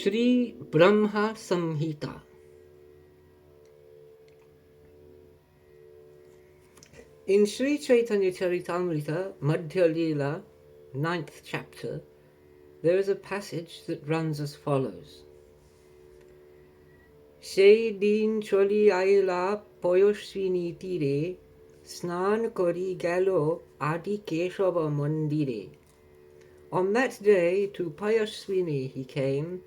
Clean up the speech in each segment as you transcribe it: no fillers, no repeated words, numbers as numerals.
Sri Brahma Samhita. In Sri Chaitanya Charitamrita, Madhya Leela, 9th chapter, there is a passage that runs as follows. Sei din choli aila Poyoshvini tire, snan kori galo Adi Keshava mandire. On that day to Payaswini he came,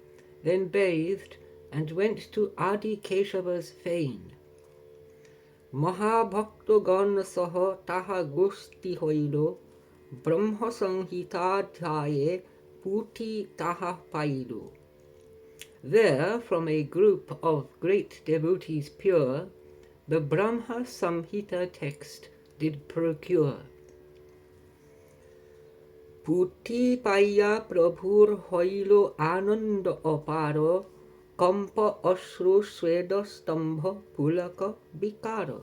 then bathed and went to Adi Keshava's fane. Mahabhaktogan saha taha gusti hoilo, Brahma Samhita puti taha pailo. There, from a group of great devotees pure, the Brahma Samhita text did procure. Puti paya prabhur hoilo ananda aparo, kampa ashru sweda stambha pulaka vikara.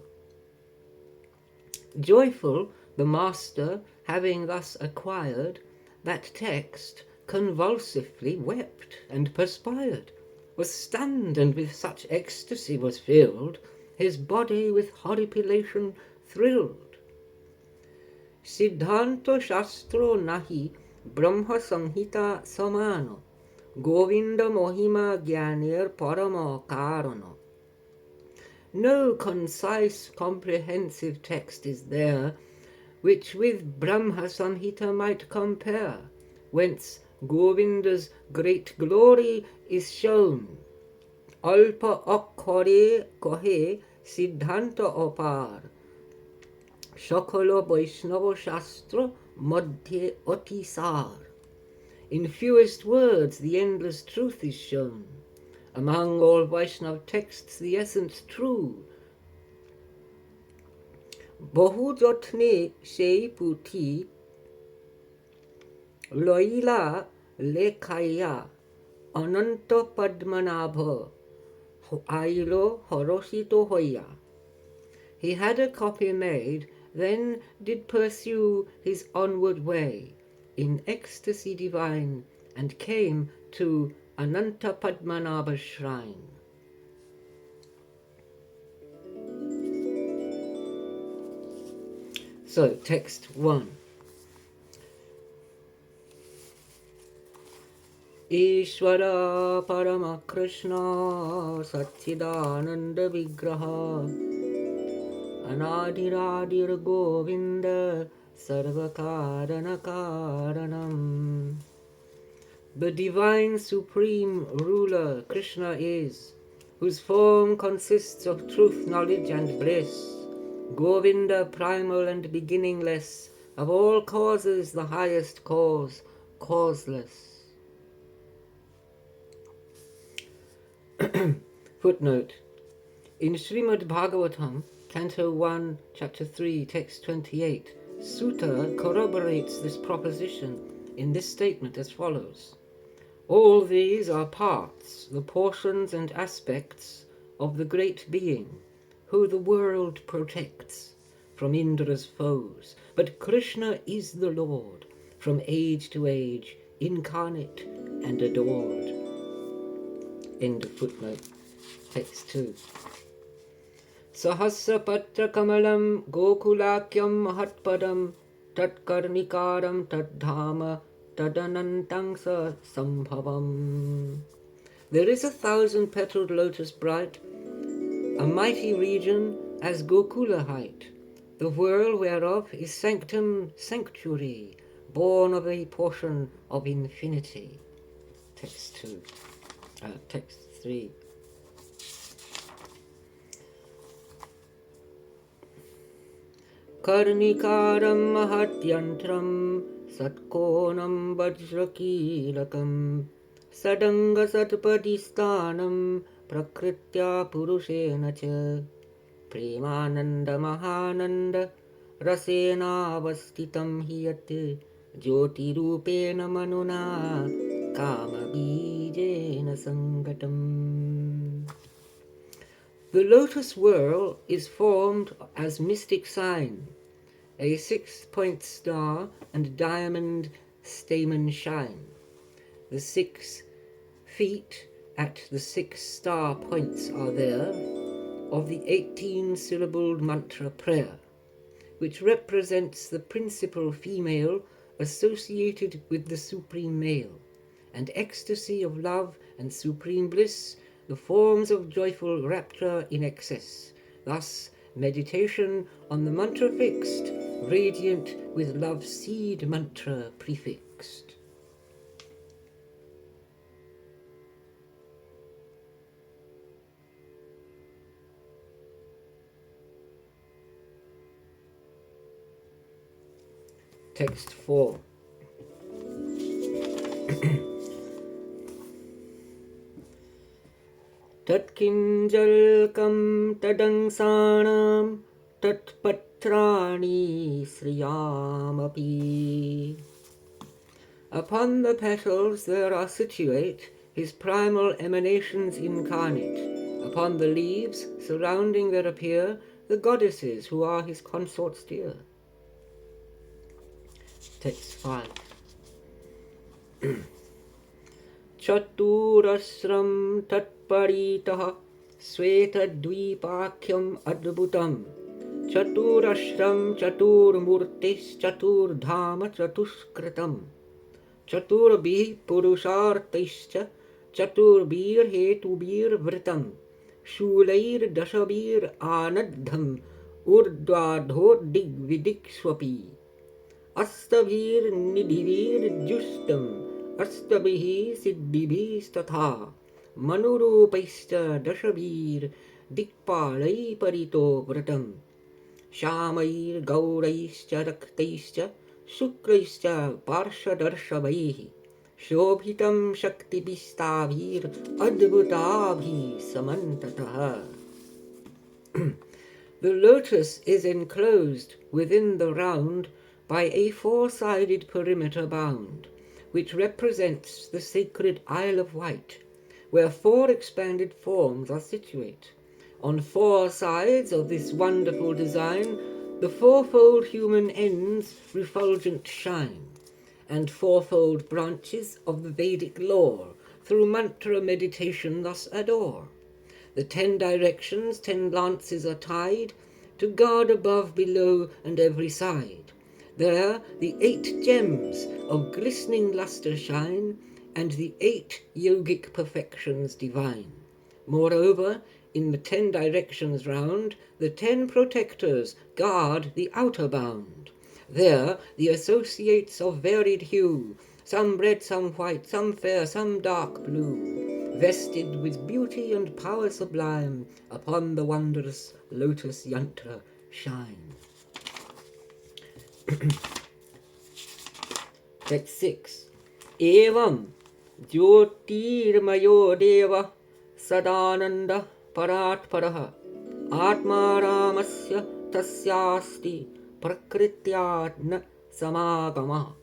Joyful, the master, having thus acquired that text, convulsively wept and perspired, was stunned, and with such ecstasy was filled, his body with horripilation thrilled. Siddhanta Shastro nahi Brahma Samhita samano, Govinda Mohima Gyanir Parama Karana. No concise, comprehensive text is there which with Brahma Samhita might compare, whence Govinda's great glory is shown. Alpa akkare kohe Siddhanta apar, Shakala Vaishnava Shastra Madhye Atisar. In fewest words the endless truth is shown. Among all Vaishnava texts the essence true. Bahu jotne sei puthi loila lekhaya ananta padmanabha ailo horosito hoya. He had a copy made, then did pursue his onward way in ecstasy divine, and came to Ananta Padmanabha's shrine. So, text 1. Ishvara Parama Krishna Satchidananda Vigraha Anadiradir Govinda Sarvakarana Karanam. The divine supreme ruler Krishna is, whose form consists of truth, knowledge and bliss. Govinda, primal and beginningless, of all causes the highest cause, causeless. Footnote. In Srimad Bhagavatam, Canto 1, Chapter 3, Text 28, Sutta corroborates this proposition in this statement as follows. All these are parts, the portions and aspects of the great being, who the world protects from Indra's foes. But Krishna is the Lord, from age to age, incarnate and adored. End of footnote. Text 2. Sahasrapatra kamalam gokulakyam mahatpadam tatkarnikaram tadhama tadanantang sa sambhavam. There is 1,000-petaled lotus bright, a mighty region as Gokula height, the whirl whereof is sanctum sanctuary, born of a portion of infinity. Text 2. Text 3. Karnikaram mahatyantram satkonam vajrakilakam sadanga satpadistanam prakritya purushena cha premananda mahananda rasena avastitam hiyat jyotirupena manuna kama bijena sangatam. The lotus whirl is formed as mystic sign, a 6-point star and diamond stamen shine. The 6 feet at the 6 star points are there of the 18-syllabled mantra prayer, which represents the principal female associated with the supreme male, and ecstasy of love and supreme bliss, the forms of joyful rapture in excess. Thus, meditation on the mantra fixed, radiant with love's seed mantra prefixed. Text 4. Tatkinjalkam tadangsanam tatpatrani sriyamapi. Upon the petals there are situate his primal emanations incarnate. Upon the leaves surrounding there appear the goddesses who are his consorts dear. Text 5. Chaturasram tatparitaha svetadvipakyam adbhutam chaturashram chaturmurtis chaturdhama chatuskritam chaturbih purushartaischa chaturbir hetubir vritam shulair dashabir anadham urdvadhodigvidikswapi astabhir nidhivir justam astabhihi siddhibhistatha manurupaischa dashabhir dikpalai parito vratam shamair gauraischa raktaischa sukraischa parshadarshabhaihi shobhitam shaktibhistavir adbhutabhi samantataha. The lotus is enclosed within the round by a four-sided perimeter bound, which represents the sacred Isle of Wight, where four expanded forms are situate. On four sides of this wonderful design, the fourfold human ends refulgent shine, and fourfold branches of the Vedic lore through mantra meditation thus adore. The 10 directions 10 lances are tied, to guard above, below, and every side. There the 8 gems of glistening lustre shine, and the 8 yogic perfections divine. Moreover, in the 10 directions round, the 10 protectors guard the outer bound. There the associates of varied hue, some red, some white, some fair, some dark blue, vested with beauty and power sublime, upon the wondrous lotus yantra shine. Text 6. Evam jyotirmayo deva sadananda paratparaha atma ramasya tasyasti prakrityatna samagama.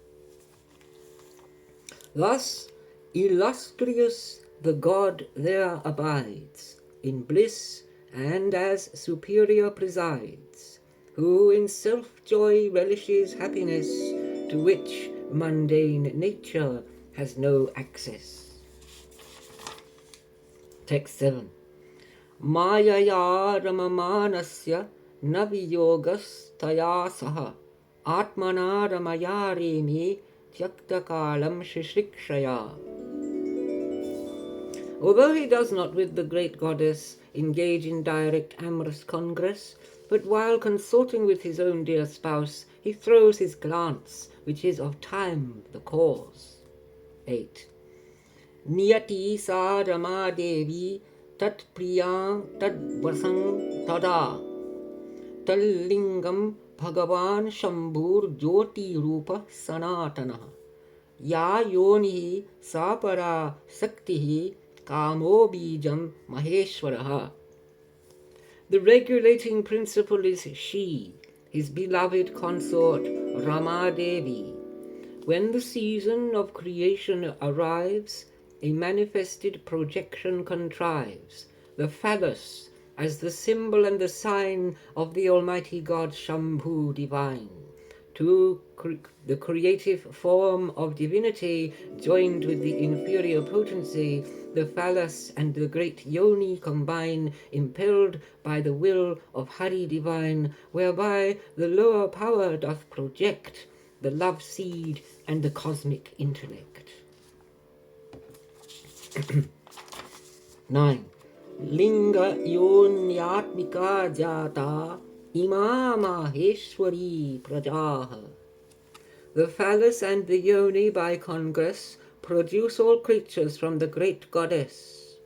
Thus illustrious the God there abides, in bliss and as superior presides, who in self-joy relishes happiness, to which mundane nature has no access. Text 7. Mayaya ramamanasya naviyogas taya saha atmana ramaya remi tyaktakalam shishikshaya. Although he does not with the great goddess engage in direct amorous congress, but while consorting with his own dear spouse, he throws his glance, which is of time the cause. 8. Niyati sa rama devi tat priyam tad vasang tada tallingam bhagavan shambhur jyoti rupa sanatana ya yonihi sapara saktihi kamo bijam maheshwaraha. The regulating principle is she, his beloved consort Rama Devi. When the season of creation arrives, a manifested projection contrives, the phallus as the symbol and the sign of the Almighty God Shambhu divine, The creative form of divinity joined with the inferior potency, the phallus and the great yoni combine, impelled by the will of Hari divine, whereby the lower power doth project the love seed and the cosmic intellect. 9. Linga yonyatmika jata ima maheshwari prajaha. The phallus and the yoni by congress produce all creatures from the great goddess.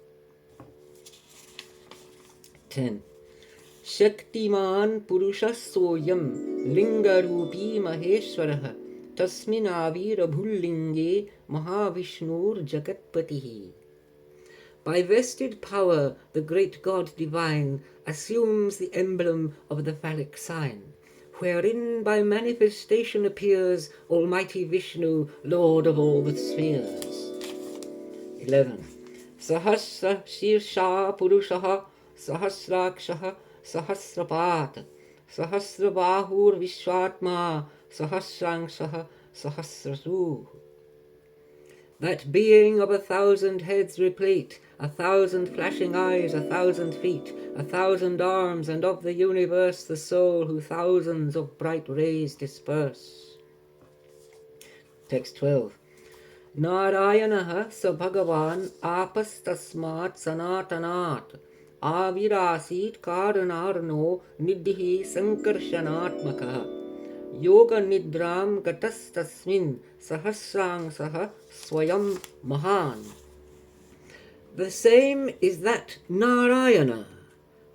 10. Shaktiman purushasoyam lingarupi maheshwaraha tasmin avira bhullinge mahavishnur jagatpatihi. By vested power, the great God divine assumes the emblem of the phallic sign, wherein by manifestation appears Almighty Vishnu, Lord of all the spheres. 11. Sahasra Shirsha Purushaha Sahasrakshaha Sahasrapat Sahasrabahur Vishwatma Sahasrangshaha Sahasrasuh. That being of 1,000 heads replete, 1,000 flashing eyes, 1,000 feet, 1,000 arms, and of the universe the soul who thousands of bright rays disperse. Text 12. Narayanaha sa Bhagavan apastasmat sanatanat avirasit karanarno nidhi sankarshanatmakaha yoga nidram gatastasmin sahasrang saha swayam mahan. The same is that Narayana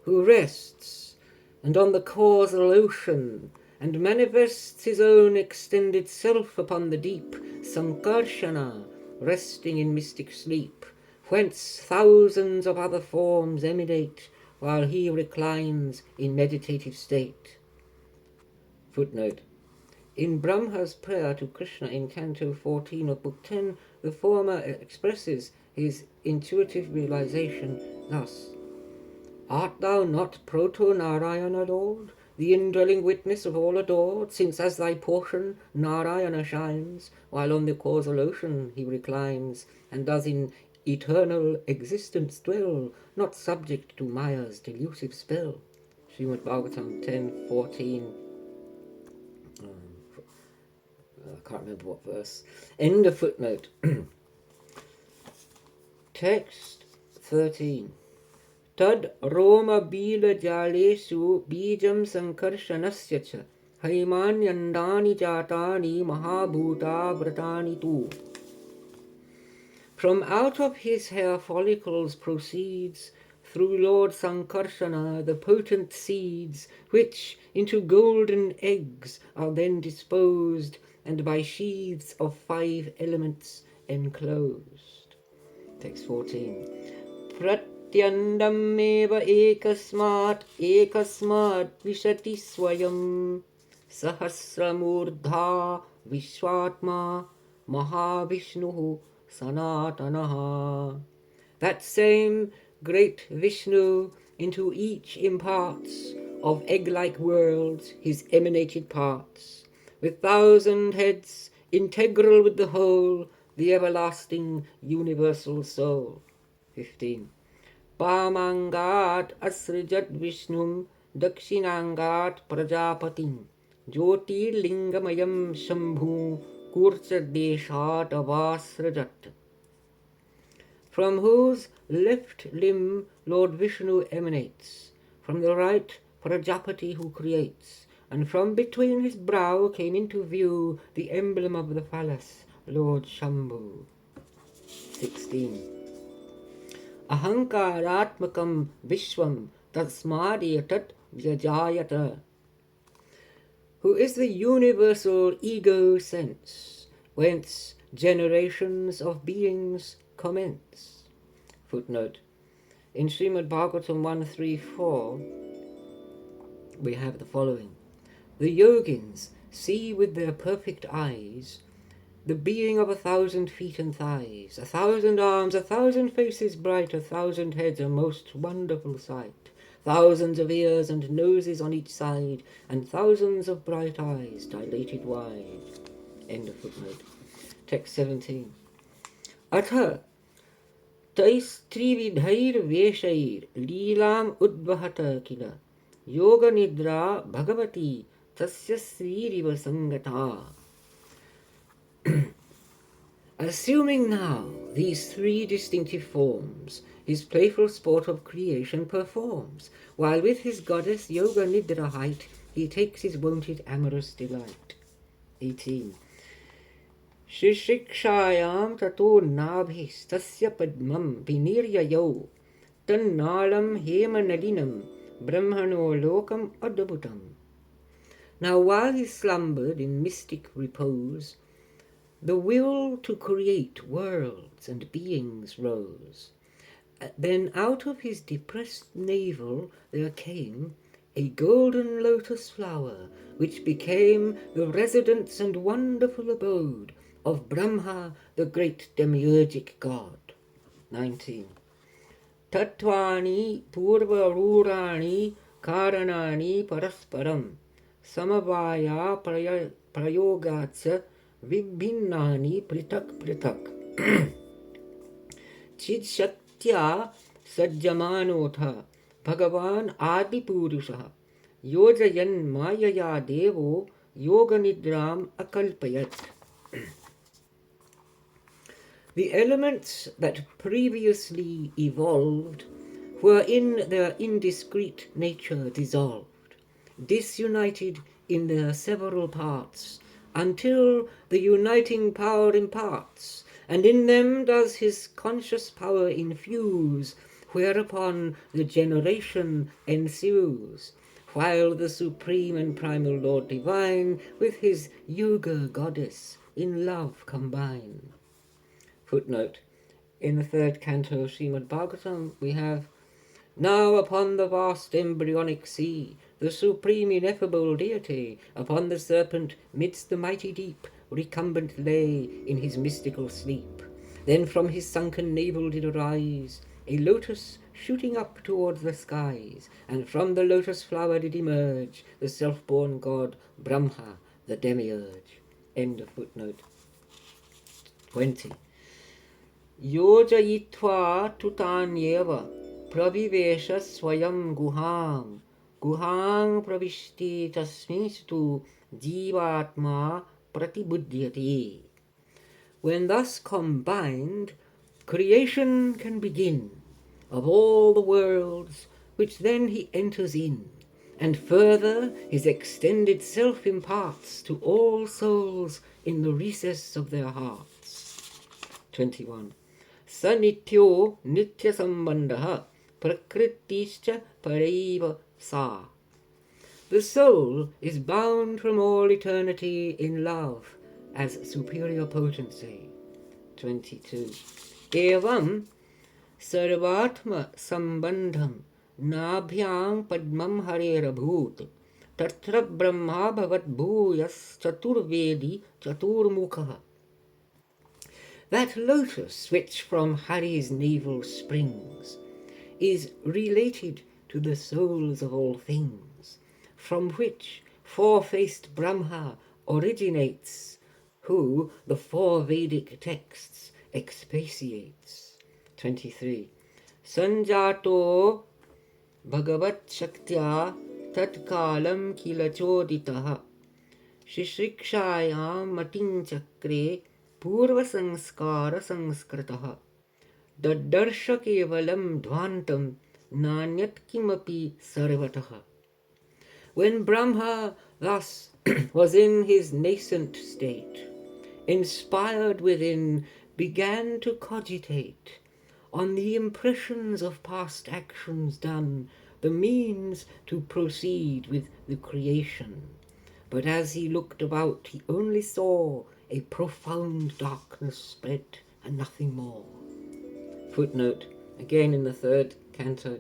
who rests and on the causal ocean and manifests his own extended self upon the deep, Sankarshana, resting in mystic sleep, whence thousands of other forms emanate while he reclines in meditative state. Footnote. In Brahma's prayer to Krishna in Canto 14 of Book 10, the former expresses his intuitive realization thus: Art thou not Proto-Narayana, Lord, the indwelling witness of all adored, since as thy portion Narayana shines, while on the causal ocean he reclines, and does in eternal existence dwell, not subject to Maya's delusive spell. Srimad Bhagavatam 10:14. I can't remember what verse. End of footnote. Text 13. Tad Roma Bila Jalesu Bijam Sankarshanasya cha Haimanyandani Jatani Mahabhuta Vratani tu. From out of his hair follicles proceeds through Lord Sankarshana the potent seeds, which into golden eggs are then disposed, and by sheaths of 5 elements enclosed. Text 14. Pratyandam eva ekasmat vishati swayam sahasramurdha vishwatma mahavishnuhu sanatanaha. That same great Vishnu into each imparts of egg-like worlds his emanated parts, with 1,000 heads, integral with the whole, the everlasting universal soul. 15. Pamangat asrijat Vishnum dakshinangat prajapatim jyoti lingamayam shambhu kurcha deshat avasrajat. From whose left limb Lord Vishnu emanates, from the right Prajapati who creates, and from between his brow came into view the emblem of the phallus, Lord Shambhu. 16. Ahankaratmakam Vishwam tasmadiyatat vyajayata. Who is the universal ego sense, whence generations of beings commence. Footnote. In Srimad Bhagavatam 134, we have the following. The yogins see with their perfect eyes the being of 1,000 feet and thighs, 1,000 arms, 1,000 faces bright, 1,000 heads, a most wonderful sight. thousands of ears and noses on each side, and thousands of bright eyes dilated wide. End of footnote. Text 17. Atha तैस्त्रिविधैर्वेषैर् लीलाम् उद्वहत किल योगनिद्रा भगवती तस्य श्रीरिव सङ्गता. Assuming now these three distinctive forms, his playful sport of creation performs, while with his goddess Yoga Nidra height he takes his wonted amorous delight. 18. Shishikshayam tato nabhistasya padmam viniryayo tannalam hemanalinam brahmano lokam adabhutam. Now while he slumbered in mystic repose, the will to create worlds and beings rose. Then out of his depressed navel there came a golden lotus flower, which became the residence and wonderful abode of Brahma, the great demiurgic god. 19. Tattvani purvarurani karanani parasparam samavaya prayogatsa vibhinnani pritak pritak. Chid shaktya sajjamanotha Bhagavan Adipurusha Yojayan Mayaya Devo Yoga Nidram Akalpayat. The elements that previously evolved were in their indiscrete nature dissolved, disunited in their several parts, until the uniting power imparts, and in them does his conscious power infuse, whereupon the generation ensues, while the supreme and primal Lord divine with his yoga goddess in love combine. Footnote. In the third canto of Srimad Bhagavatam we have, now upon the vast embryonic sea, the supreme ineffable deity, upon the serpent midst the mighty deep, recumbent lay in his mystical sleep. Then from his sunken navel did arise a lotus shooting up towards the skies, and from the lotus flower did emerge the self-born god Brahma, the demiurge. End of footnote. 20. Yojayitva tutanyeva pravivesha swayam guham pravishti tasmistu jivatma pratibuddhyati. When thus combined, creation can begin of all the worlds, which then he enters in, and further his extended self imparts to all souls in the recess of their hearts. 21. Sanityo nitya sambandaha prakritischa paraiva sa. The soul is bound from all eternity in love as superior potency. 22. Evam sarvatma sambandham nabhyam padmam harerabhut tatra brahma bhavat bhuyas chaturvedi chaturmukha. That lotus which from Hari's navel springs is related to the souls of all things, from which four-faced Brahma originates, who the four Vedic texts expatiates. 23. Sanjato Bhagavat Shaktya Tatkalam Kilachoditaha Shishikshayam Matin Chakre Purva Sanskara Sanskritaha Daddarsha Kevalam Dvantam Nanyat Kimapi Sarvataha. When Brahma thus was in his nascent state, inspired within, began to cogitate on the impressions of past actions done, the means to proceed with the creation. But as he looked about, he only saw a profound darkness spread and nothing more. Footnote, again in the third canto.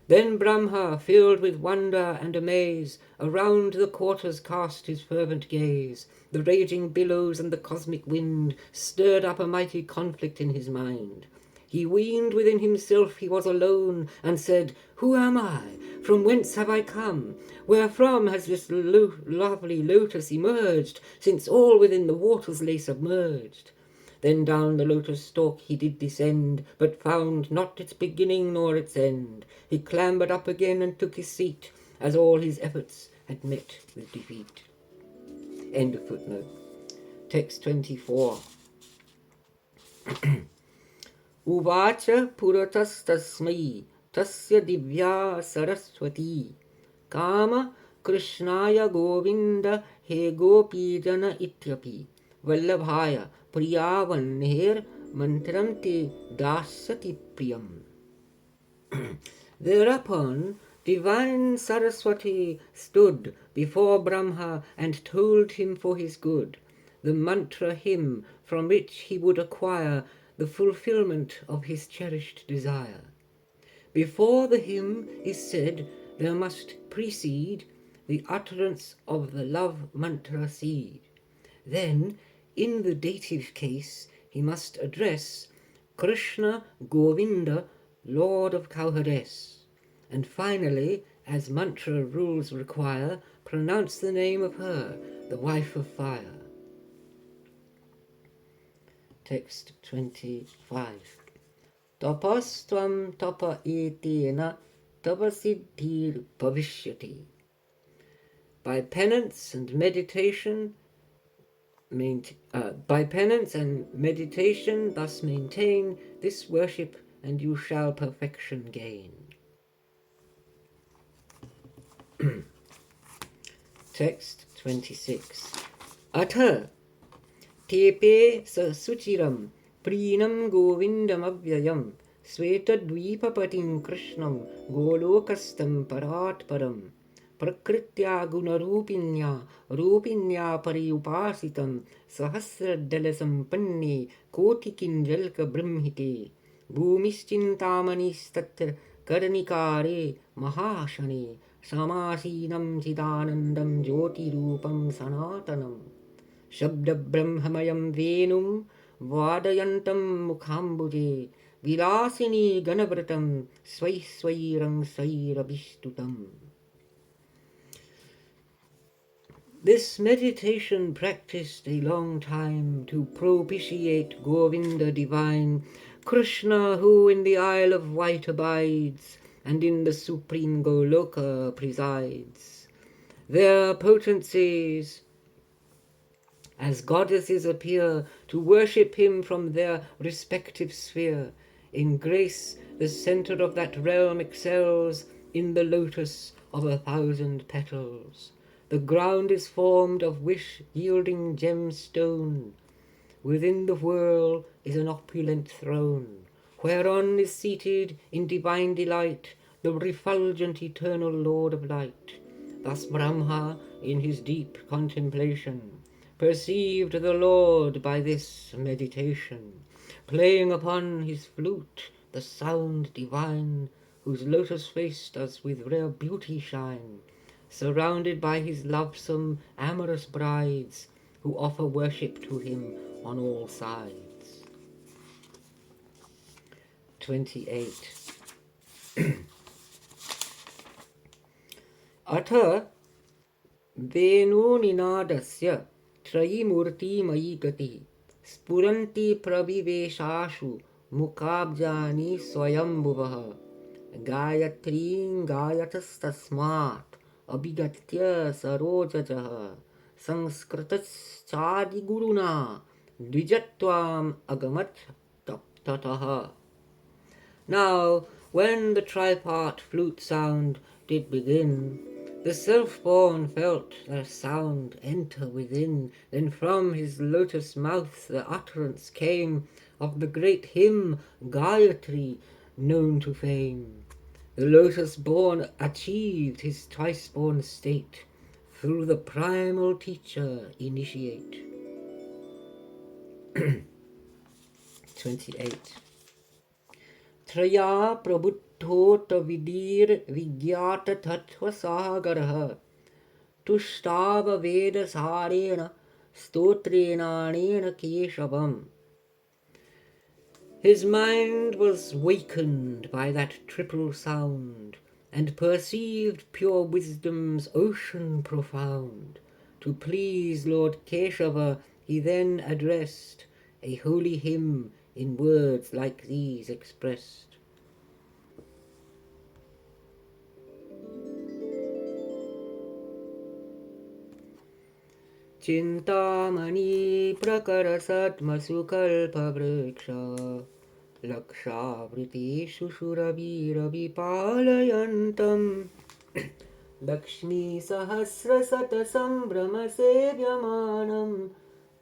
Then Brahma, filled with wonder and amaze, around the quarters cast his fervent gaze. The raging billows and the cosmic wind stirred up a mighty conflict in his mind. He weened within himself he was alone, and said, "Who am I? From whence have I come? Wherefrom has this lovely lotus emerged, since all within the waters lay submerged?" Then down the lotus stalk he did descend, but found not its beginning nor its end. He clambered up again and took his seat, as all his efforts had met with defeat. End of footnote. Text 24. Uvacha puratastasmai tasya divya saraswati kama krishnaya govinda he gopijana ityapi vallabhaya priyavanher mantram te dasati priyam. Thereupon divine Saraswati stood before Brahma and told him for his good the mantra hymn from which he would acquire the fulfillment of his cherished desire. Before the hymn is said, there must precede the utterance of the love mantra seed. Then, in the dative case, he must address Krishna Govinda, Lord of Kauhades. And finally, as mantra rules require, pronounce the name of her, the wife of fire. Text 25. Tapastvam tapa etena tapasiddhir bhavishyati. By penance and meditation, thus maintain this worship, and you shall perfection gain. Text 26. Atha tepe sa suchiram prinam govindamavyayam svetadvipapatim krishnam golokastam paratparam prakritya gunarupinya rupinya pariupasitam sahasradalasam panne kotikinjalka brahmite bhumischintamanistattra karnikare mahashane samasinam chidanandam jyotirupam sanatanam Shabda Brahmamayam Venum Vadayantam Mukhambuje Vilasini Ganavratam Swai Swairang Swairabhistutam. This meditation practiced a long time to propitiate Govinda divine, Krishna who in the Isle of White abides, and in the supreme Goloka presides. Their potencies as goddesses appear to worship him from their respective sphere. In grace the centre of that realm excels in the lotus of 1,000 petals. The ground is formed of wish-yielding gemstone. Within the whirl is an opulent throne, whereon is seated in divine delight the refulgent eternal Lord of light. Thus Brahma, in his deep contemplation, perceived the Lord by this meditation, playing upon his flute the sound divine, whose lotus face does with rare beauty shine, surrounded by his lovesome amorous brides, who offer worship to him on all sides. 28. Atha Venuninadasya Trayimurti Mayi Gati Spuranti Prabhiveshashu Mukabjani Swayambhuvaha Gayatrim Gayatastasmat Abhigatya Sarojajaha Sanskritas Guruna Dvijatvam Agamat Tataha. Now, when the tripart flute sound did begin, the self-born felt their sound enter within. Then from his lotus mouth the utterance came of the great hymn Gayatri, known to fame. The lotus-born achieved his twice-born state, through the primal teacher initiate. 28. Traya prabuddhota vidir vigyata tattva sagarah tushtava veda sarena stotrenanena keshavam. His mind was wakened by that triple sound, and perceived pure wisdom's ocean profound. To please Lord Keshava he then addressed a holy hymn in words like these expressed. Chintamani prakarasatmasukalpavriksha Lakshavriteshu shurabhiravipaalayantam Lakshmi sahasrasatasambhramasevyamaanam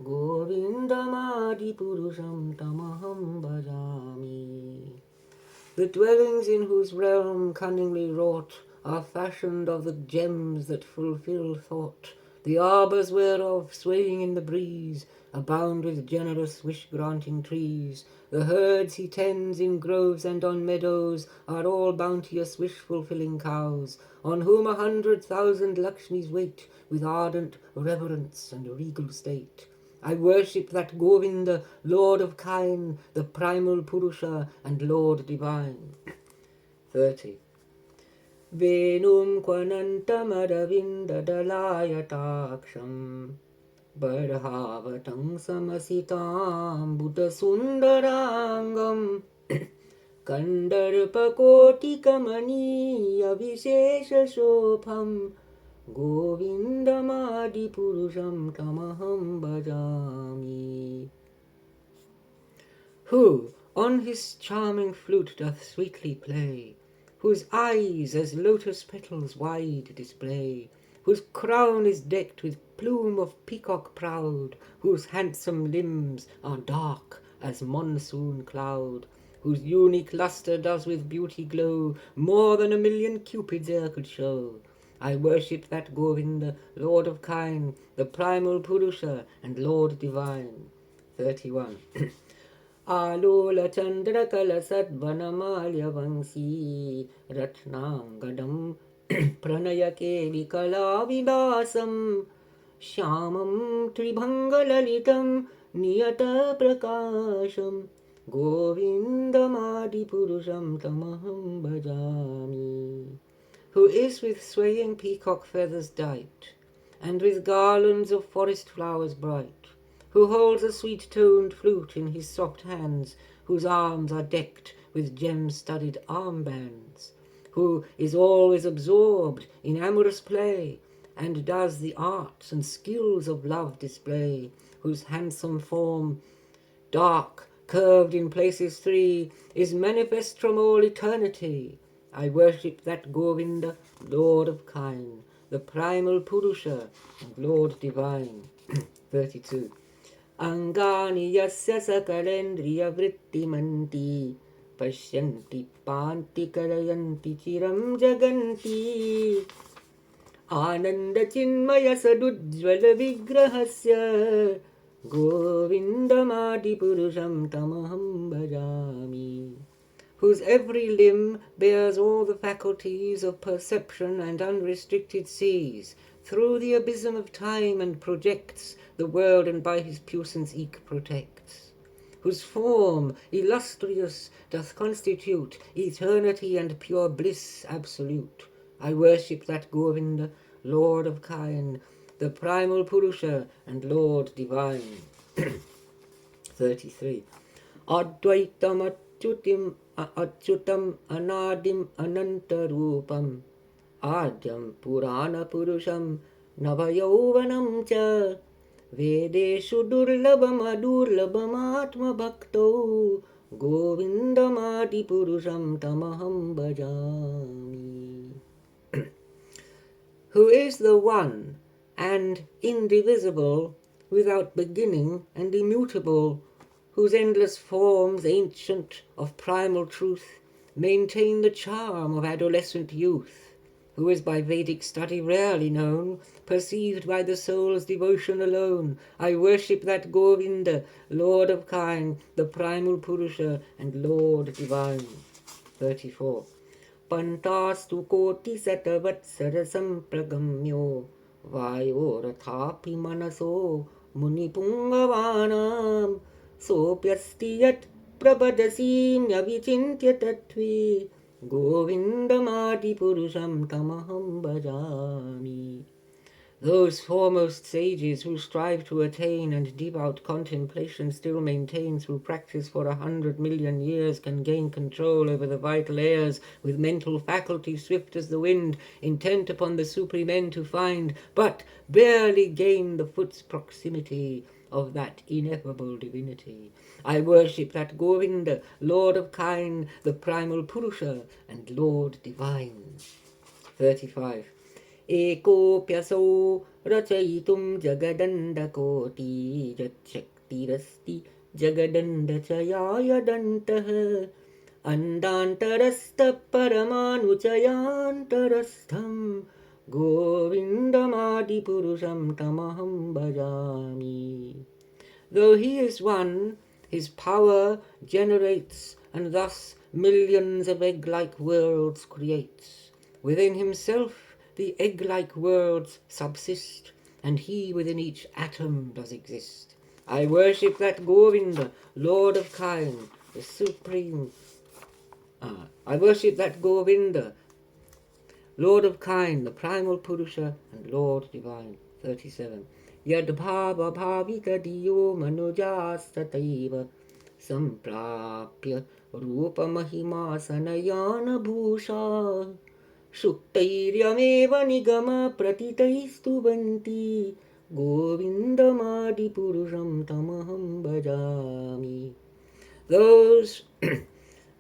Govindamadipurusham tamaham bhajami. The dwellings in whose realm cunningly wrought are fashioned of the gems that fulfill thought, the arbours whereof, swaying in the breeze, abound with generous wish-granting trees. The herds he tends in groves and on meadows are all bounteous wish-fulfilling cows, on whom 100,000 Lakshmis wait with ardent reverence and regal state. I worship that Govinda, Lord of Kine, the primal Purusha and Lord divine. 30. Venum kvanantamaravindalayataaksham Barhavatam samasitam Buddhasundarangam Kandarpakotikamaniya Vishesha Shobham Govindamadipurusham tamaham bhajami. Who on his charming flute doth sweetly play, whose eyes as lotus petals wide display, whose crown is decked with plume of peacock proud, whose handsome limbs are dark as monsoon cloud, whose unique lustre does with beauty glow more than 1,000,000 cupids e'er could show. I worship that Govinda, Lord of Kine, the primal Purusha and Lord divine. 31. Alola Chandra Kalasat Vanamalya Vansi Ratnangadam Pranayake Vikala Vidasam Shyamam Tribhangalalitam Niyata Prakasham Govindamadi Purusham Tamaham Bhajami. Who is with swaying peacock feathers dight, and with garlands of forest flowers bright, who holds a sweet-toned flute in his soft hands, whose arms are decked with gem-studded armbands, who is always absorbed in amorous play, and does the arts and skills of love display, whose handsome form, dark, curved in places three, is manifest from all eternity. I worship that Govinda, Lord of Kine, the primal Purusha and Lord divine. 32. Angani yasya sakalendriya vrittimanti Pashyanti panti karayanti chiram jaganti Ananda chinmaya sadujjvala vigrahasya Govindamadi Purusham tamaham bhajami. Whose every limb bears all the faculties of perception and unrestricted sees through the abysm of time and projects the world and by his puissance eke protects. Whose form illustrious doth constitute eternity and pure bliss absolute. I worship that Govinda, Lord of Kine, the primal Purusha and Lord divine. 33. Advaitam Achyutam Anadim Anantarupam Adyam Purana Purusham Navayauvanam Cha Vedeshu Durlabam Adurlabam Atma Bhakto Govindamadi Purusham Tamaham Bhajami. Who is the one and indivisible, without beginning and immutable, whose endless forms, ancient of primal truth, maintain the charm of adolescent youth, who is by Vedic study rarely known, perceived by the soul's devotion alone. I worship that Govinda, Lord of Kine, the primal Purusha and Lord divine. 34. Pantastu koti satavatsara sampragamyo vayo rathapi manaso munipungavanam Sopyasti yat प्रपदसीम्यविचिन्त्य तत्त्वे गोविन्दमादिपुरुषं तमहं भजामि. Those foremost sages who strive to attain and devout contemplation still maintain through practice for 100 million years can gain control over the vital airs with mental faculty swift as the wind, intent upon the supreme end to find, but barely gain the foot's proximity of that ineffable divinity. I worship that Govinda, Lord of kind, the primal Purusha and Lord divine. 35. एकोऽप्यसौ रचयितुं जगदण्डकोटि यच्छक्तिरस्ति जगदण्डचयायदन्तः अन्दान्तरस्थपरमाणुचयान्तरस्थं गोविन्दमादिपुरुषं तमहं भजामि. Though he is one, his power generates and thus millions of egg-like worlds creates. Within himself the egg-like worlds subsist, and he within each atom does exist. I worship that Govinda, Lord of kind, the supreme. I worship that Govinda, Lord of kind, the primal Purusha and Lord divine. 37. Yadbhava bhavita diyo manujasthataiva samprapya rupa mahima sanayana bhusha Shuktairyameva nigama pratitaistuvanti Govindamadipurusham tamaham bhajami. Those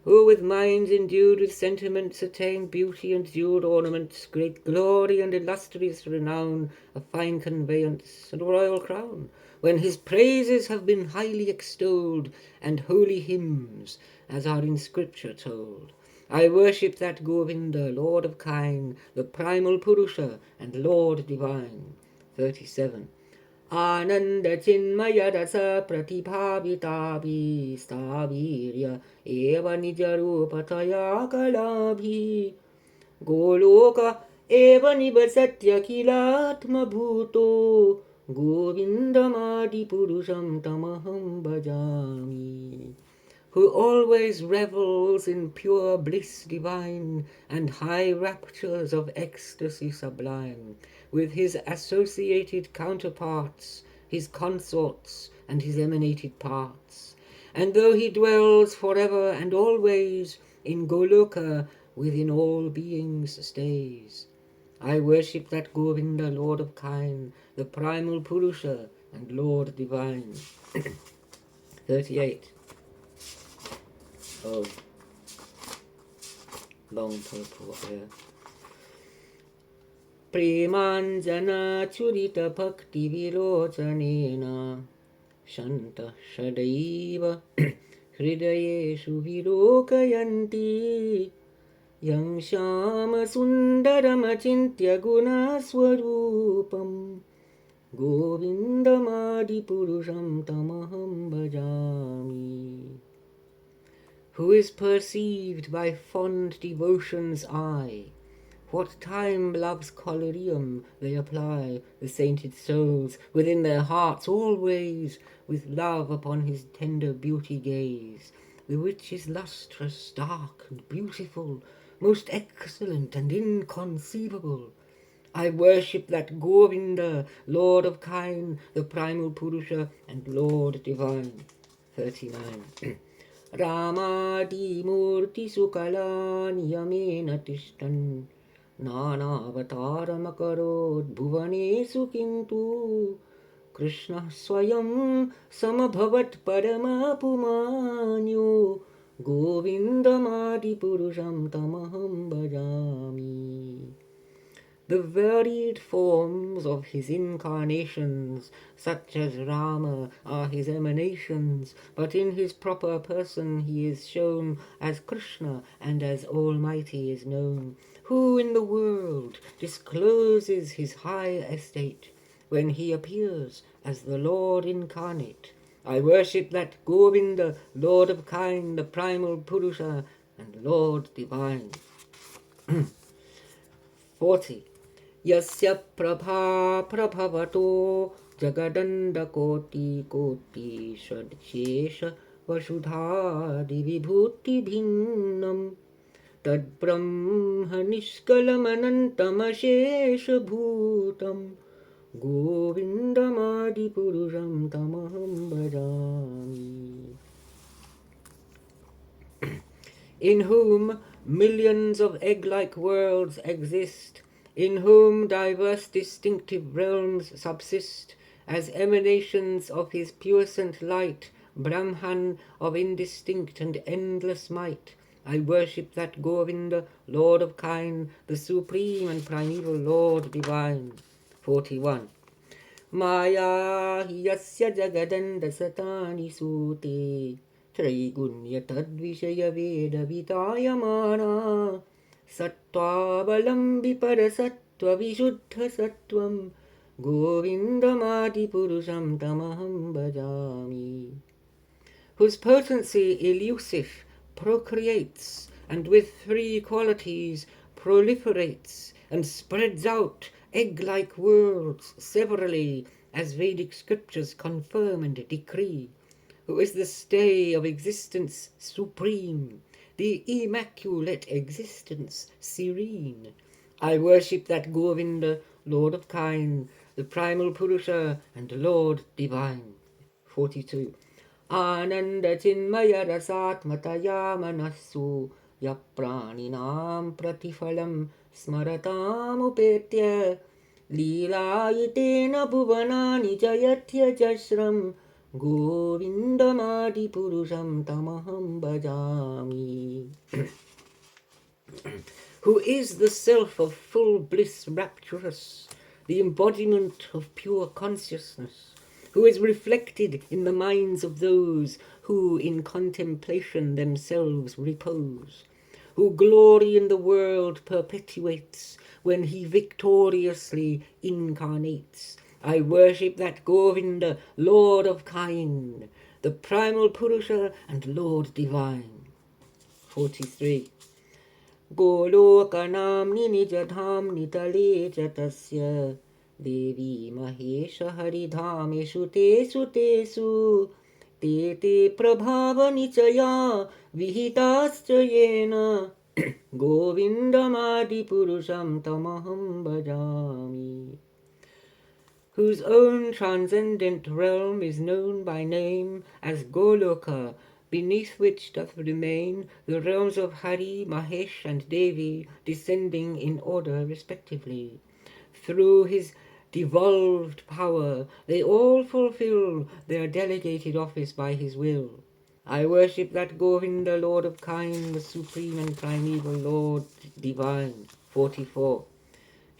who with minds endued with sentiments attain beauty and jewelled ornaments, great glory and illustrious renown, a fine conveyance and a royal crown, when his praises have been highly extolled, and holy hymns, as are in scripture told. I worship that Govinda, Lord of kind, the primal Purusha and Lord divine. 37. Ananda chinmaya rasa pratibhavitavi stavirya eva nijarupataya kalabhi goloka eva nivasatya kilatma bhuto govindamadi purusham tamaham bhajami. Who always revels in pure bliss divine and high raptures of ecstasy sublime, with his associated counterparts, his consorts, and his emanated parts. And though he dwells forever and always in Goloka, within all beings stays. I worship that Govinda, Lord of kind, the primal Purusha and Lord divine. 38. Oh, long purport here. Premanjana churita bhakti virochanena shanta shadaiva hridayeshu virokayanti yang shama sundaram achintya guna swarupam govindamadi purusham tamaham bhajami. Who is perceived by fond devotion's eye. What time love's collyrium they apply, the sainted souls, within their hearts always, with love upon his tender beauty gaze, the which is lustrous, dark, and beautiful, most excellent and inconceivable. I worship that Govinda, Lord of kind, the primal Purusha and Lord divine. 39. Ramadi murti sukalani yamena tishtan Nanavataram bhuvanesu kintu Krishna swayam samabhavat paramapumanyo Govindamadi purusham tamaham bhajami. The varied forms of his incarnations, such as Rama, are his emanations, but in his proper person he is shown as Krishna and as Almighty is known, who in the world discloses his high estate when he appears as the Lord incarnate. I worship that Govinda, Lord of kind, the primal Purusha and Lord divine. 40. Yasya prabha prabhavato jagadanda koti koti shadshesha वसुधादिविभूतिभिन्नम् तद्ब्रह्म निष्कलमनन्तमशेषभूतम् गोविन्दमादिपुरुषं तमहं भजामि. In whom millions of egg-like worlds exist, in whom diverse distinctive realms subsist, as emanations of his puissant light, Brahman of indistinct and endless might, I worship that Govinda, Lord of kind, the supreme and primeval Lord divine. 41. Maya yasya jagadandasatani sute Traigunya tadvishaya veda vitayamana Sattvabalambi parasattva vishuddha sattvam Govindamadi purusham tamaham bhajami. Whose potency elusive procreates, and with three qualities proliferates, and spreads out egg-like worlds severally, as Vedic scriptures confirm and decree, who is the stay of existence supreme, the immaculate existence serene. I worship that Govinda, Lord of kind, the primal Purusha and Lord divine. 42. Ananda chinmaya rasatmataya manassu yapraninam pratifalam smaratam upetya Leelayitena bhuvanani jayatya jasram Govindamadi purusham tamaham bhajami. Who is the self of full bliss rapturous, the embodiment of pure consciousness, who is reflected in the minds of those who in contemplation themselves repose, who glory in the world perpetuates when he victoriously incarnates. I worship that Govinda, Lord of kind, the primal Purusha and Lord divine. 43. गोलोकनाम्नि निजधाम्नि तले च तस्य देवी महेशहरिधामेषु तेषु तेषु ते ते प्रभावनिचया विहिताश्च येन गोविन्दमादिपुरुषं तमहं भजामि. Whose own transcendent realm is known by name as Goloka, beneath which doth remain the realms of Hari, Mahesh and Devi, descending in order respectively. Through his devolved power they all fulfill their delegated office by his will. I worship that Govinda, Lord of kind, the supreme and primeval Lord divine. 44.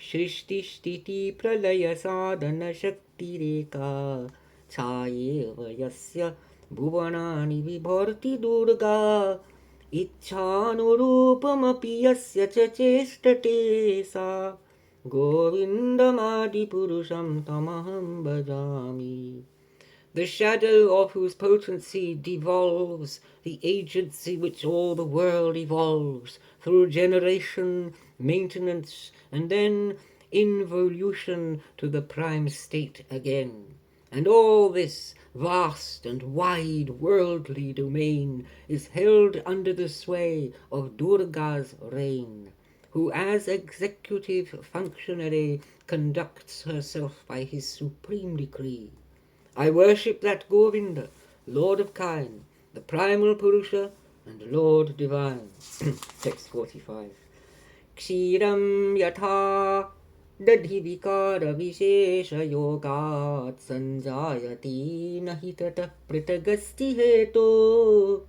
Shrishti shtiti pralaya sadhana shakti reka Chayeva yasya bhuvanani vibharti durga Ichhanurupamapi yasya cha cheshtate sa Govindamadi purusham tamaham bhajami. The shadow of whose potency devolves the agency which all the world evolves through generation, maintenance, and then involution to the prime state again. And all this vast and wide worldly domain is held under the sway of Durga's reign, who as executive functionary conducts herself by his supreme decree. I worship that Govinda, Lord of kind, the primal Purusha and Lord divine. Text 45. Kshiram yatha dadhi vikara vishesha yogat sanjayati nahi tata pritagasti heto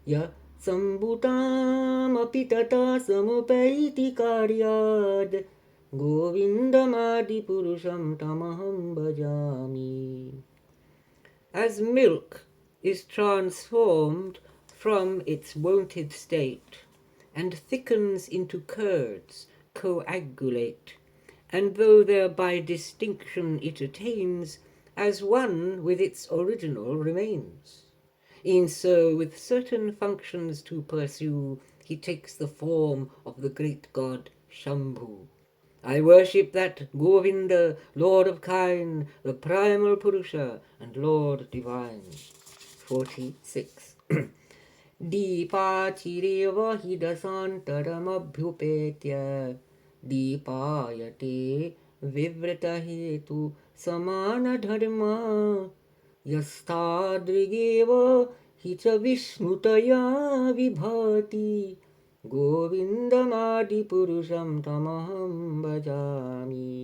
ya sambutam api tata samupaiti karyad Govindamadi purusham tamaham bhajami. As milk is transformed from its wonted state, and thickens into curds, coagulate, and though thereby distinction it attains, as one with its original remains. E'en so with certain functions to pursue, he takes the form of the great god Shambhu. I worship that Govinda, Lord of kind, the primal Purusha and Lord divine. 46. दीपाचिरेव हि दशान्तरमभ्युपेत्य दीपायते विवृतहेतु समानधर्मा यस्तादृगेव हि च विष्णुतया विभाति गोविन्दमादिपुरुषं तमहं भजामि.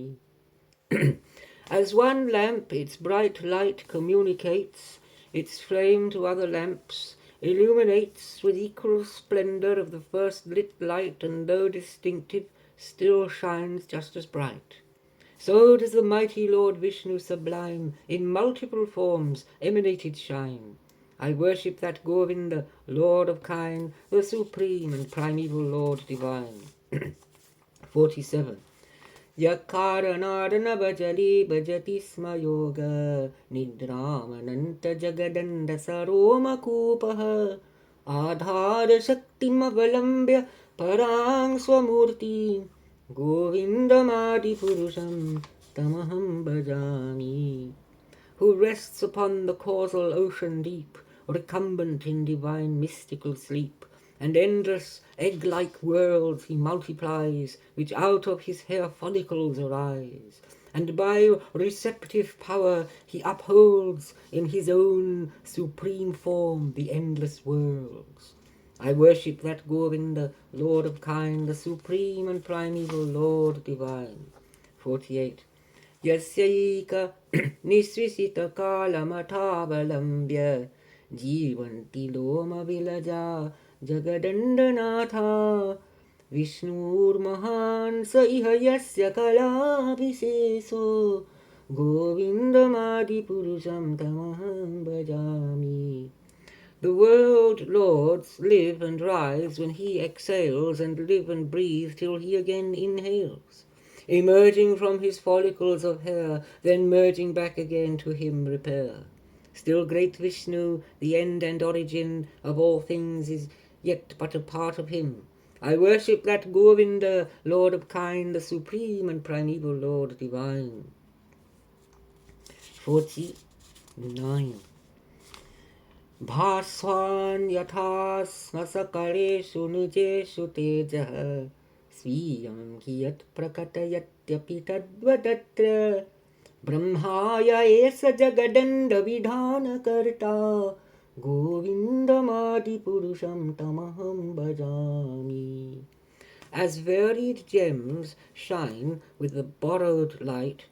As one lamp its bright light communicates, its flame to other lamps, illuminates with equal splendor of the first lit light, and though distinctive, still shines just as bright. So does the mighty Lord Vishnu sublime, in multiple forms, emanated shine. I worship that Govinda, Lord of kind, the supreme and primeval Lord divine. 47. Yakaranadanabajali bhajati sma yoga nidramananta jagadanda saroma kupaha adhara shaktim avalambya parang swamurti govindamadi purusham tamaham bhajami. Who rests upon the causal ocean deep, recumbent in divine mystical sleep, and endless egg-like worlds he multiplies, which out of his hair follicles arise, and by receptive power he upholds in his own supreme form the endless worlds. I worship that Govinda, Lord of kind, the supreme and primeval Lord divine. 48. Yasyaika nisrisita kalamatavalambya jivanti loma vilaja jagadandanatha Vishnur mahan sa iha yasya kala viseso govindamadi purusham tamaham bhajami. The world lords live and rise when he exhales, and live and breathe till he again inhales, emerging from his follicles of hair, then merging back again to him repair. Still great Vishnu, the end and origin of all things, is yet but a part of him. I worship that Govinda, Lord of kind, the supreme and primeval Lord divine. 49. भास्वान् यथा स्म सकलेषु निजेषु तेजः स्वीयं कियत् प्रकटयत्यपि तद्वदत्र ब्रह्माय एष जगदण्डविधानकर्ता गोविन्दमादिपुरुषं तमहं भजामि. As varied gems shine with the borrowed light,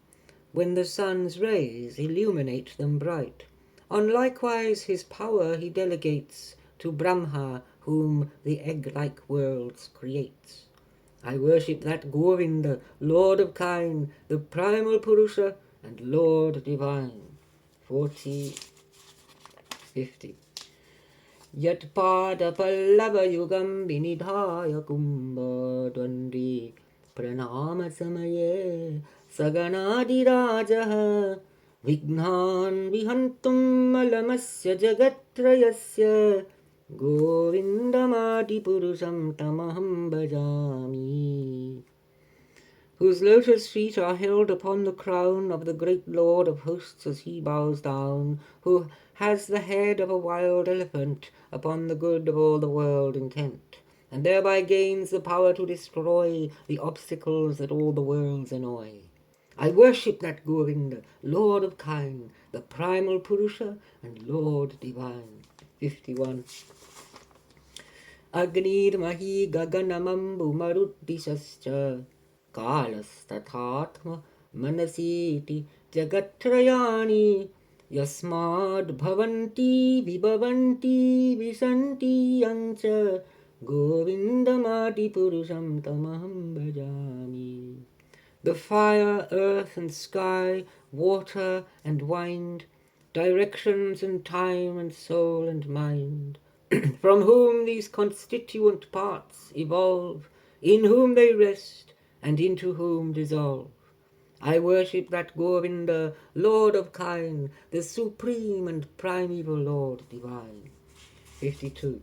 when the sun's rays illuminate them bright, on likewise his power he delegates to Brahma, whom the egg-like worlds creates. I worship that Govinda, Lord of kind, the primal Purusha and Lord divine. 50. Yat pada pallava yugam vinidhaya kumbha dvandvi pranama samaye saganadirajaha Vignan vihantum malamasya jagatrayasya Govindamadi purusham tamaham bhajami. Whose lotus feet are held upon the crown of the great Lord of hosts as he bows down, who has the head of a wild elephant upon the good of all the world intent, and thereby gains the power to destroy the obstacles that all the worlds annoy. I worship that Govinda, Lord of kind, the primal Purusha and Lord divine. 51. Agnirmahi gaganamambu maruddishascha kalastathatma manasiti jagatrayani yasmad bhavanti vibhavanti visanti yancha govindamadi purusham tamaham bhajami. The fire, earth and sky, water and wind, directions and time and soul and mind, from whom these constituent parts evolve, in whom they rest, and into whom dissolve. I worship that Govinda, Lord of kind, the supreme and primeval Lord divine. 52.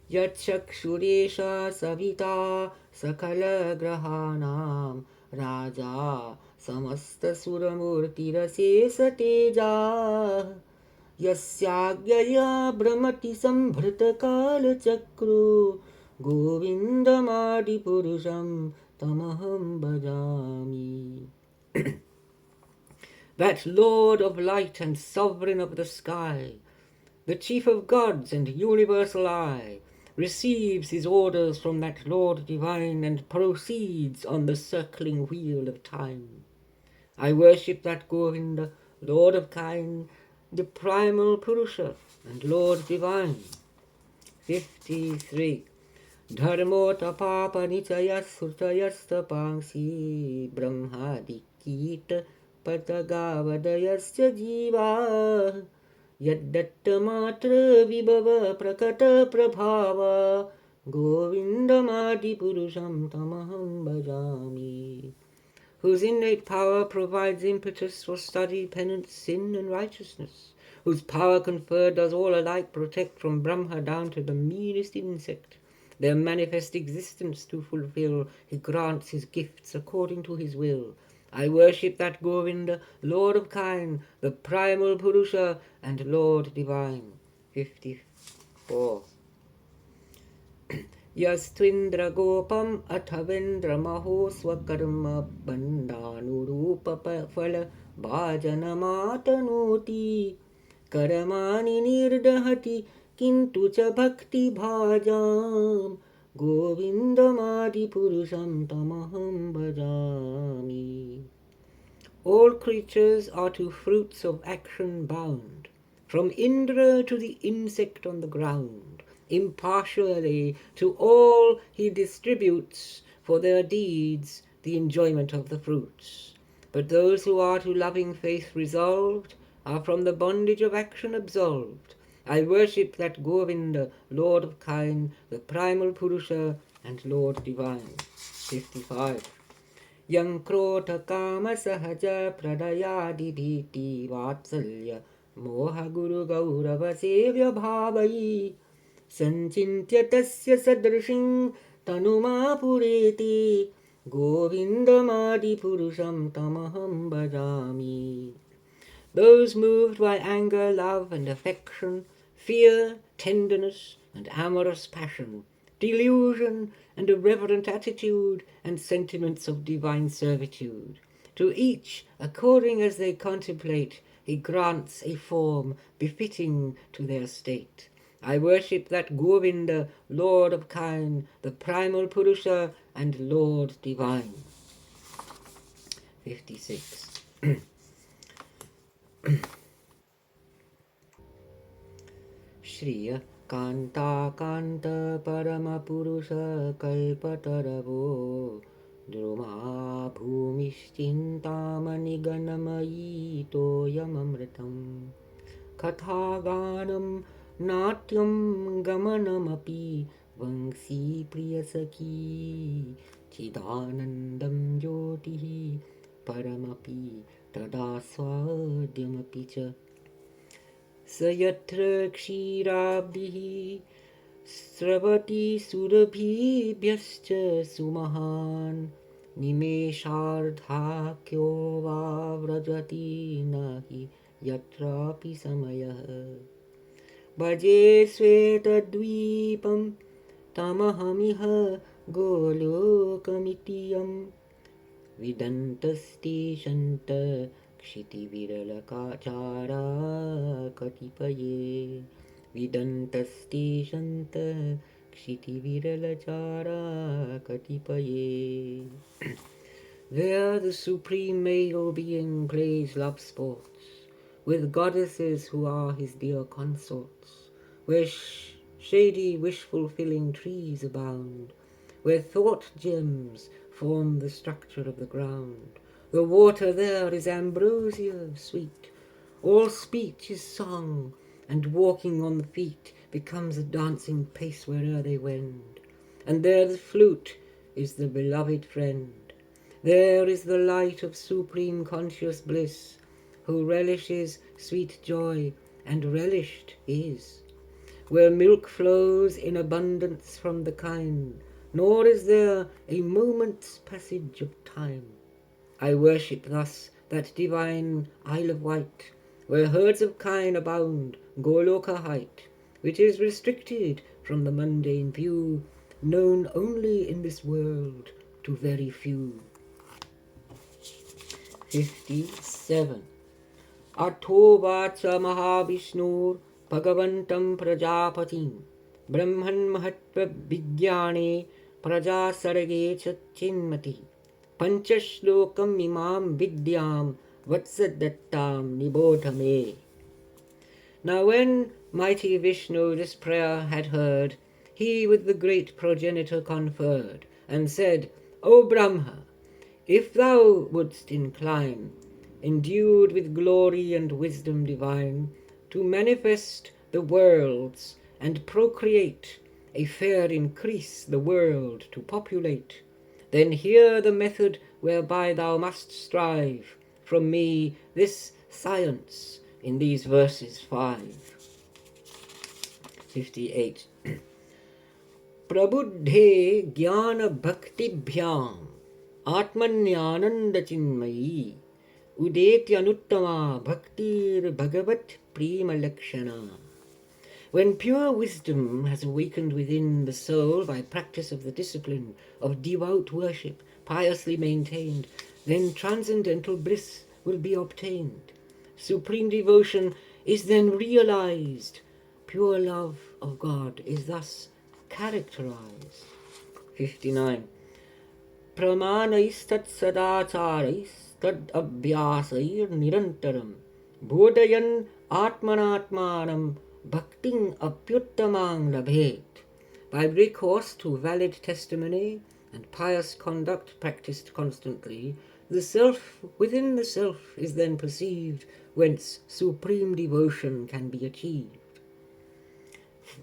Yachakshuresha savita sakala grahanam Raja samasta suramurtirasesa teja यस्याज्ञया भ्रमति सम्भृतकालचक्रो गोविन्दमादिपुरुषं तमहं भजामि. That Lord of light and sovereign of the sky, the chief of gods and universal I, receives his orders from that Lord divine and proceeds on the circling wheel of time. I worship that Govinda, Lord of kind, the primal Purusha and Lord divine. 53. Dharmota papa nichayas sutayastapangsi brahmadikita patagavadayasya jiva yaddattamatra vibhava prakata prabhava govindamadi purusham tamaham bhajami. Whose innate power provides impetus for study, penance, sin, and righteousness, whose power conferred does all alike protect from Brahma down to the meanest insect, their manifest existence to fulfill, he grants his gifts according to his will. I worship that Govinda, Lord of kind, the primal Purusha and Lord divine. 54. Yastvindra athavendra maho swakarma bandhanurupa phala bhajanamatanoti karamani nirdahati kintu cha bhakti bhajam govindamadi purusham tamaham bhajami. All creatures are to fruits of action bound, from Indra to the insect on the ground. Impartially to all he distributes for their deeds the enjoyment of the fruits. But those who are to loving faith resolved are from the bondage of action absolved. I worship that Govinda, Lord of kind, the primal Purusha and Lord divine. 55. Yang krota kama sahaja pradayadi bhiti vatsalya moha guru gaurava sevya bhavai sanchintya tasya sadrishing tanuma pureti govindamadi purusham tamaham bhajami. Those moved by anger, love, and affection, fear, tenderness, and amorous passion, delusion, and a reverent attitude, and sentiments of divine servitude. To each, according as they contemplate, he grants a form befitting to their state. I worship that Govinda, Lord of kind, the primal Purusha, and Lord divine. 56. Shriya Kanta Kanta Paramapurusha Kalpataravo Druma Bhumishintamani Ganamayi Toyamamritam Kathaganam Natyam Gamanamapi Vangsi Priyasaki Chidanandam Jyotihi Paramapi Tadaswadyamapi cha Sayatra Kshirabdihi Sravati Surabhibhyascha Sumahan Nimeshardha Kyo va vrajati nahi yatrapi samayah Bhaje Svetadvipam tamahamiha golokamitiyam Vidantasti shanta Kshiti viralakachara katipaye Vidantasti shanta Kshiti viralachara katipaye. There the supreme male being plays love sports with goddesses who are his dear consorts, where shady wish-fulfilling trees abound, where thought gems form the structure of the ground. The water there is ambrosia sweet, all speech is song, and walking on the feet becomes a dancing pace where'er they wend. And there the flute is the beloved friend. There is the light of supreme conscious bliss, who relishes sweet joy and relished is, where milk flows in abundance from the kine, nor is there a moment's passage of time. I worship thus that divine Isle of Wight, where herds of kine abound, Goloka height, which is restricted from the mundane view, known only in this world to very few. 57. Athovacha Mahavishnu Bhagavantam Prajapatim Brahman Mahatva Vigyane Praja Sarage Chinmati Panchashlokam Imam Vidyam Vatsadattam Nibodhame. Now when mighty Vishnu this prayer had heard, he with the great progenitor conferred, and said, O Brahma, if thou wouldst incline, endued with glory and wisdom divine, to manifest the worlds and procreate, a fair increase the world to populate, then hear the method whereby thou must strive from me this science in these verses 5. 58. Prabuddhe jnana bhaktibhyam atmanyananda chinmayi udetyanuttama bhaktir bhagavat prima lakshana. When pure wisdom has awakened within the soul by practice of the discipline of devout worship piously maintained, then transcendental bliss will be obtained. Supreme devotion is then realized. Pure love of God is thus characterized. 59. Pramanaistat sadacharais tad abhyasair nirantaram bodhayan atmanatmanam bhakting apyuttamang labhet. By recourse to valid testimony and pious conduct practiced constantly, the self within the self is then perceived, whence supreme devotion can be achieved.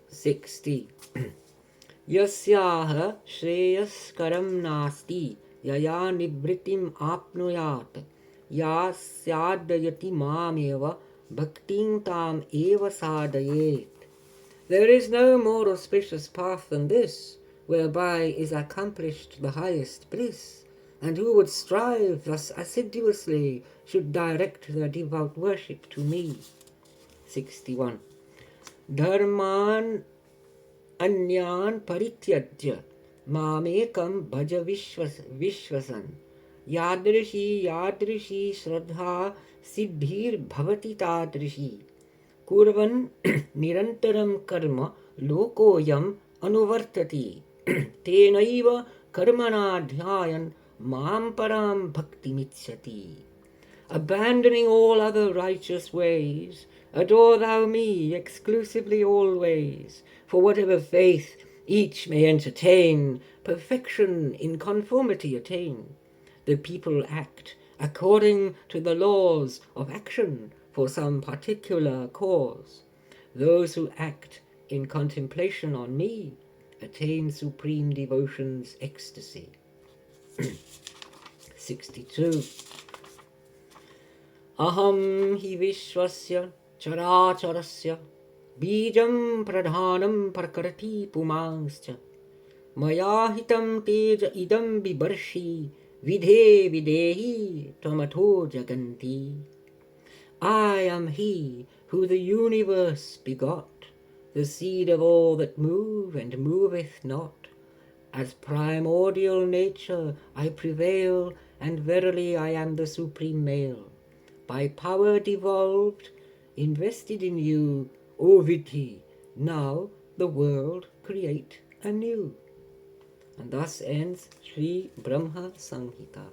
60. Yasyaha shreyaskaram nasti yaya nivritim apnuyat yasyadayati mameva bhakting tam eva sadayet. There is no more auspicious path than this, whereby is accomplished the highest bliss, and who would strive thus assiduously should direct their devout worship to me. 61. Dharman anyan parityajya mamekam bhaja vishwasan yadrishi shraddha siddhir bhavati tadrishi kurvan nirantaram karma lokoyam anuvartati tenaiva karmana dhyayan mam param bhakti mitsyati. Abandoning all other righteous ways, adore thou me exclusively always, for whatever faith each may entertain, perfection in conformity attain. The people act according to the laws of action for some particular cause. Those who act in contemplation on me attain supreme devotion's ecstasy. 62. Aham hi vishwasya characharasya bijam pradhanam prakrati pumanscha maya hitam teja idam bibarshi vidhe videhi tomato jaganti. I am he who the universe begot, the seed of all that move and moveth not. As primordial nature I prevail, and verily I am the supreme male. By power devolved, invested in you, O Vidhi, now the world create anew. And thus ends Sri Brahma Samhita.